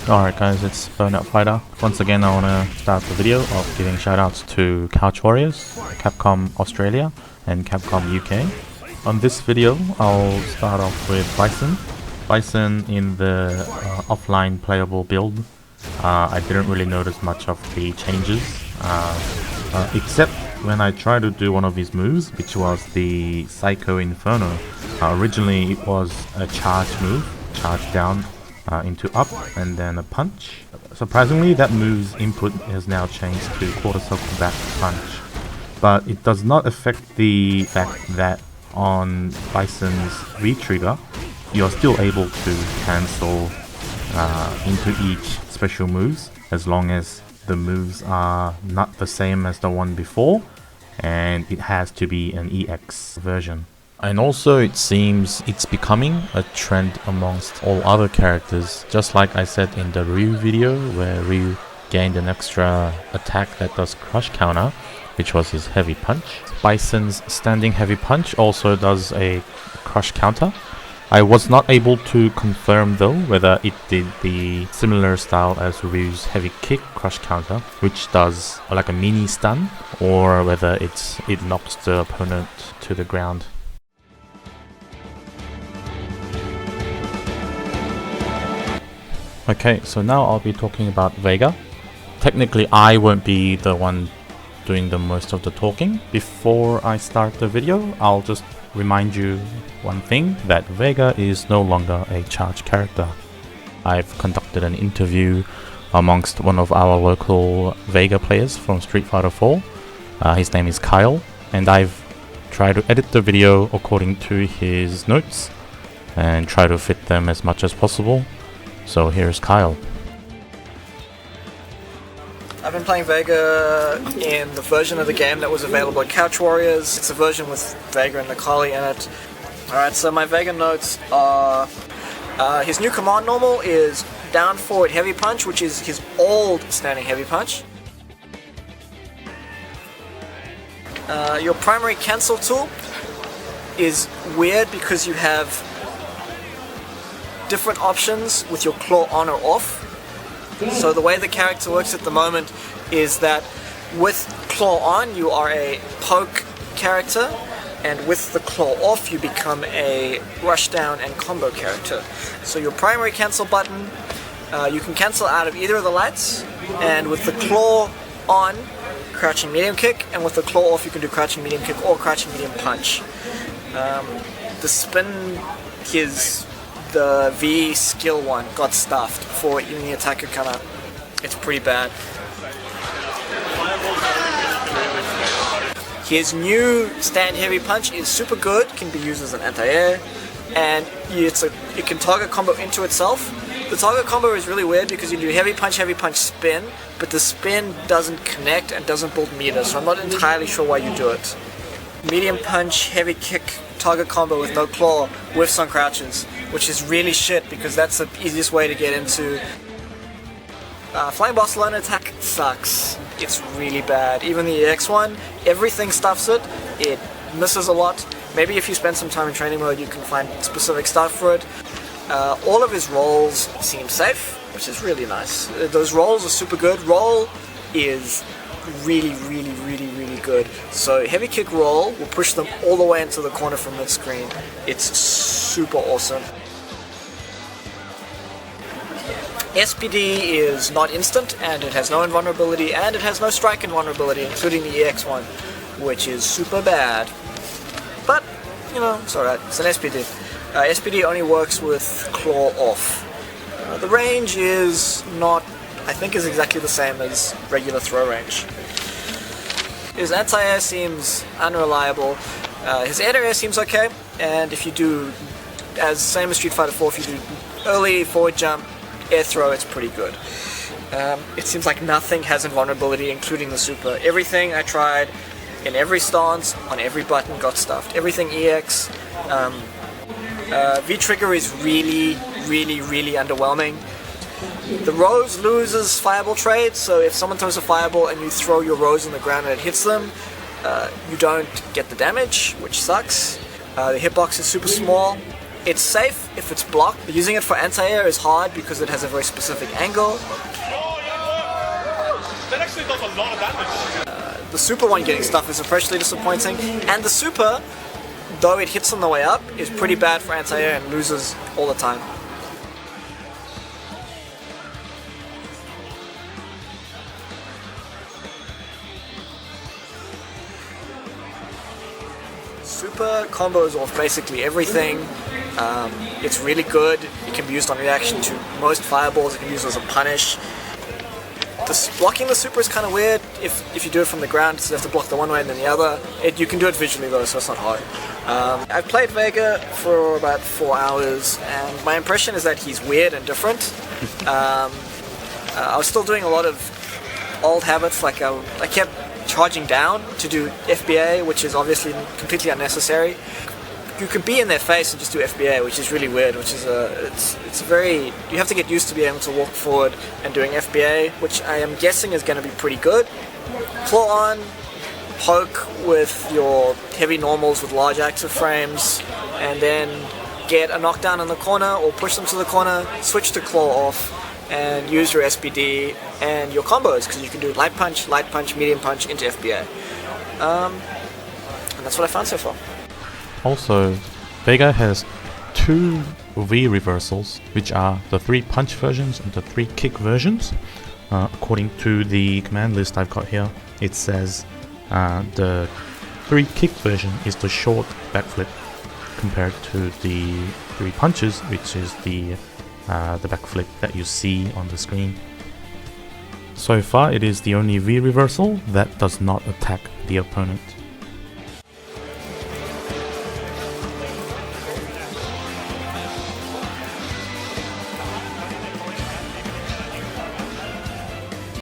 Alright guys, it's Burnout Fighter. Once again I want to start the video of giving shoutouts to Couch Warriors, Capcom Australia and Capcom UK. On this video I'll start off with Bison. Bison in the offline playable build. I didn't really notice much of the changes, except when I tried to do one of his moves, which was the Psycho Inferno. Originally it was a charge move, charge down into up and then a punch. Surprisingly, that move's input has now changed to quarter circle back punch, but it does not affect the fact that on Bison's V-trigger you're still able to cancel into each special moves as long as the moves are not the same as the one before, and it has to be an EX version. And also it seems it's becoming a trend amongst all other characters, just like I said in the Ryu video where Ryu gained an extra attack that does crush counter, which was his heavy punch. Bison's standing heavy punch also does a crush counter. I was not able to confirm though whether it did the similar style as Ryu's heavy kick crush counter, which does like a mini stun, or whether it knocks the opponent to the ground. Okay, so now I'll be talking about Vega. Technically I won't be the one doing the most of the talking. Before I start the video, I'll just remind you one thing, that Vega is no longer a charge character. I've conducted an interview amongst one of our local Vega players from Street Fighter 4. His name is Kyle, and I've tried to edit the video according to his notes and try to fit them as much as possible. So here's Kyle. I've been playing Vega in the version of the game that was available at Couch Warriors. It's a version with Vega and Nikali in it. Alright, so my Vega notes are... his new command normal is down forward heavy punch, which is his old standing heavy punch. Your primary cancel tool is weird because you have different options with your claw on or off. So the way the character works at the moment is that with claw on you are a poke character, and with the claw off you become a rush down and combo character. So your primary cancel button, you can cancel out of either of the lights, and with the claw on, crouching medium kick, and with the claw off you can do crouching medium kick or crouching medium punch. The spin is the V skill one got stuffed before even the attack could come out. It's pretty bad. His new stand heavy punch is super good, can be used as an anti-air, and it can target combo into itself. The target combo is really weird because you do heavy punch, spin, but the spin doesn't connect and doesn't build meter, so I'm not entirely sure why you do it. Medium punch, heavy kick, target combo with no claw, whiffs on crouches, which is really shit because that's the easiest way to get into... Flying Barcelona attack sucks. It's really bad. Even the EX one, everything stuffs it. It misses a lot. Maybe if you spend some time in training mode you can find specific stuff for it. All of his rolls seem safe, which is really nice. Those rolls are super good. Roll is really good. So heavy kick roll will push them all the way into the corner from mid-screen. It's super awesome. SPD is not instant, and it has no invulnerability, and it has no strike invulnerability, including the EX one, which is super bad. But, you know, it's alright. It's an SPD. SPD only works with claw off. The range is not, I think, is exactly the same as regular throw range. His anti-air seems unreliable. His air-to-air seems okay, and if you do, as same as Street Fighter 4, if you do early forward jump, air throw, it's pretty good. It seems like nothing has invulnerability, including the super. Everything I tried, in every stance, on every button, got stuffed. Everything EX. V-trigger is really underwhelming. The Rose loses fireball trade, so if someone throws a fireball and you throw your Rose on the ground and it hits them, you don't get the damage, which sucks. The hitbox is super small. It's safe if it's blocked. Using it for anti-air is hard because it has a very specific angle. That actually does a lot of damage. The super one getting stuff is especially disappointing. And the super, though it hits on the way up, is pretty bad for anti-air and loses all the time. Super combos off basically everything. It's really good. It can be used on reaction to most fireballs. It can be used as a punish. Blocking the super is kind of weird if you do it from the ground, so you have to block the one way and then the other. You can do it visually though, so it's not hard. I've played Vega for about 4 hours, and my impression is that he's weird and different. I was still doing a lot of old habits, like I kept charging down to do FBA, which is obviously completely unnecessary. You can be in their face and just do FBA, which is really weird, which is it's very, you have to get used to being able to walk forward and doing FBA, which I am guessing is going to be pretty good. Claw on, poke with your heavy normals with large active frames, and then get a knockdown in the corner or push them to the corner, switch to claw off, and use your SBD and your combos, because you can do light punch, medium punch into FBA. And that's what I found so far. Also, Vega has 2 V reversals, which are the 3 punch versions and the 3 kick versions. According to the command list I've got here, it says the 3 kick version is the short backflip compared to the 3 punches, which is the backflip that you see on the screen. So far, it is the only V reversal that does not attack the opponent.